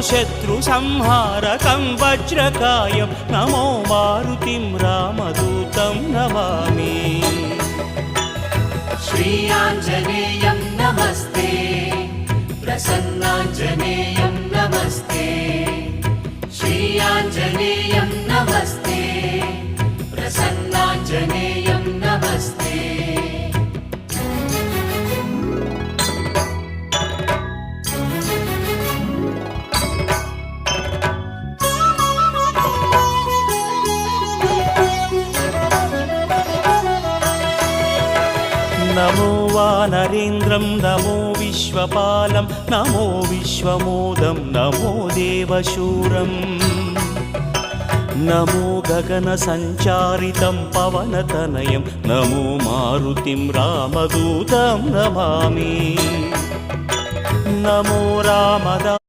शत्रुसंहारकं वज्रकायं नमो मारुतिं रामदूतं नमामि। श्रीयाञ्जनेयं नमस्ते, प्रसन्नाञ्जनेयं नमस्ते। श्रीयाञ्जनेयं नमस्ते, प्रसन्नाञ्जनेयं नमस्ते। नमो वानरेन्द्रं नमो विश्वपालं नमो विश्वमोदं नमो देवशूरं नमो गगनसञ्चारितं पवनतनयं नमो मारुतिं रामदूतं नमामि। नमो रामदा